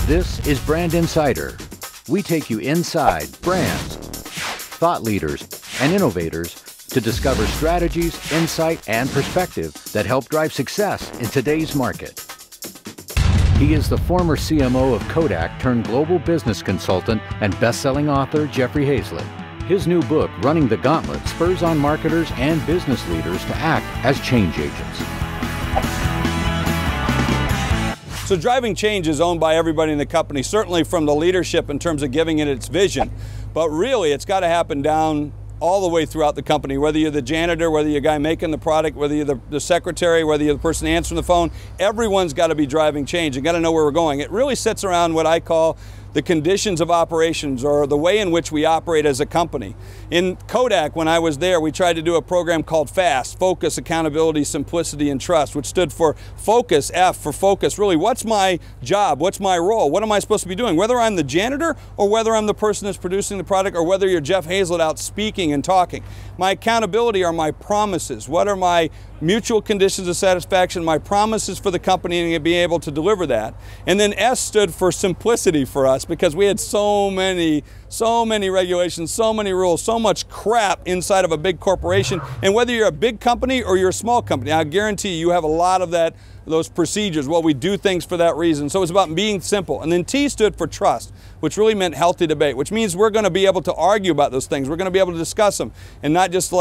This is Brand Insider. We take you inside brands, thought leaders, and innovators to discover strategies, insight, and perspective that help drive success in today's market. He is the former CMO of Kodak turned global business consultant and best-selling author Jeffrey Hayzlett. His new book, Running the Gauntlet, spurs on marketers and business leaders to act as change agents. So driving change is owned by everybody in the company, certainly from the leadership in terms of giving it its vision. But really, it's got to happen down all the way throughout the company, whether you're the janitor, whether you're the guy making the product, whether you're the secretary, whether you're the person answering the phone, everyone's got to be driving change. You got to know where we're going. It really sits around what I call the conditions of operations, or the way in which we operate as a company. In Kodak, when I was there, we tried to do a program called FAST, Focus, Accountability, Simplicity, and Trust, which stood for Focus, F for Focus. Really, what's my job? What's my role? What am I supposed to be doing? Whether I'm the janitor, or whether I'm the person that's producing the product, or whether you're Jeff Hayzlett out speaking and talking. My accountability are my promises. What are my mutual conditions of satisfaction, my promises for the company, and being able to deliver that. And then S stood for simplicity for us, because we had so many regulations, so many rules, so much crap inside of a big corporation. And whether you're a big company or you're a small company, I guarantee you have a lot of those procedures. Well, we do things for that reason. So it's about being simple. And then T stood for trust, which really meant healthy debate, which means we're going to be able to argue about those things. We're going to be able to discuss them and not just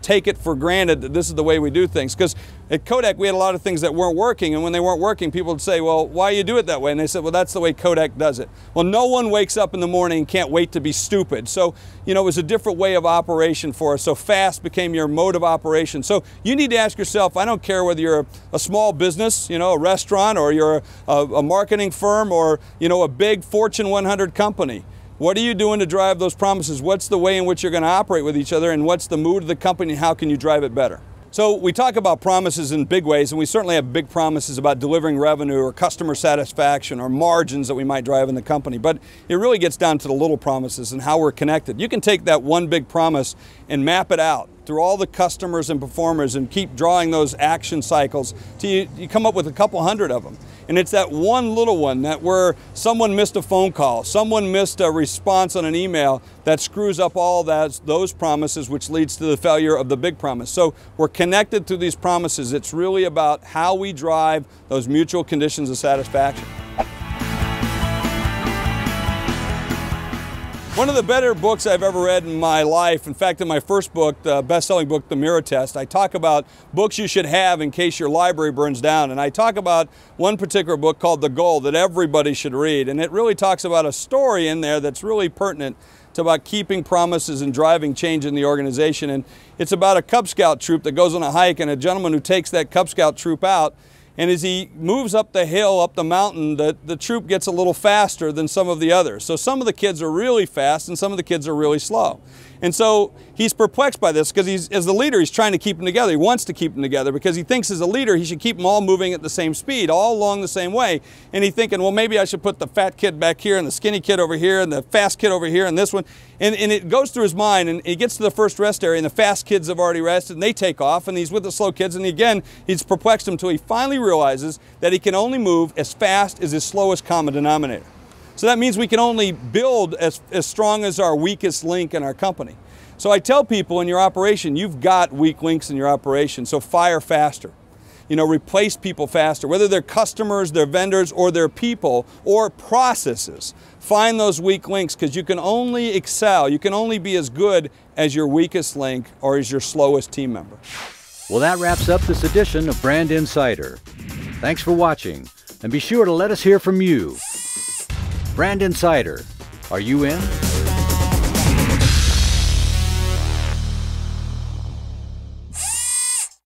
take it for granted that this is the way we do things. Because at Kodak, we had a lot of things that weren't working, and when they weren't working, people would say, well, why do you do it that way? And they said, well, that's the way Kodak does it. Well, no one wakes up in the morning and can't wait to be stupid. So, it was a different way of operation for us. So FAST became your mode of operation. So you need to ask yourself, I don't care whether you're a small business, a restaurant, or you're a marketing firm, or, a big Fortune 100 company. What are you doing to drive those promises? What's the way in which you're going to operate with each other, and what's the mood of the company, and how can you drive it better? So we talk about promises in big ways, and we certainly have big promises about delivering revenue or customer satisfaction or margins that we might drive in the company. But it really gets down to the little promises and how we're connected. You can take that one big promise and map it out through all the customers and performers and keep drawing those action cycles till you come up with a couple hundred of them. And it's that one little one that where someone missed a phone call, someone missed a response on an email, that screws up all those promises, which leads to the failure of the big promise. So we're connected through these promises. It's really about how we drive those mutual conditions of satisfaction. One of the better books I've ever read in my life, in fact, in my first book, the best-selling book, The Mirror Test, I talk about books you should have in case your library burns down. And I talk about one particular book called The Goal that everybody should read. And it really talks about a story in there that's really pertinent to about keeping promises and driving change in the organization. And it's about a Cub Scout troop that goes on a hike, and a gentleman who takes that Cub Scout troop out. And as he moves up the hill, up the mountain, the troop gets a little faster than some of the others. So some of the kids are really fast and some of the kids are really slow. And so he's perplexed by this, because as the leader, he's trying to keep them together. He wants to keep them together because he thinks as a leader, he should keep them all moving at the same speed, all along the same way. And he's thinking, well, maybe I should put the fat kid back here and the skinny kid over here and the fast kid over here and this one. And it goes through his mind, and he gets to the first rest area, and the fast kids have already rested, and they take off, and he's with the slow kids. And again, he's perplexed until he finally realizes that he can only move as fast as his slowest common denominator. So that means we can only build as strong as our weakest link in our company. So I tell people in your operation, you've got weak links in your operation, so fire faster. Replace people faster, whether they're customers, they're vendors, or they're people, or processes. Find those weak links, because you can only excel, you can only be as good as your weakest link or as your slowest team member. Well, that wraps up this edition of Brand Insider. Thanks for watching, and be sure to let us hear from you. Brand Insider, are you in?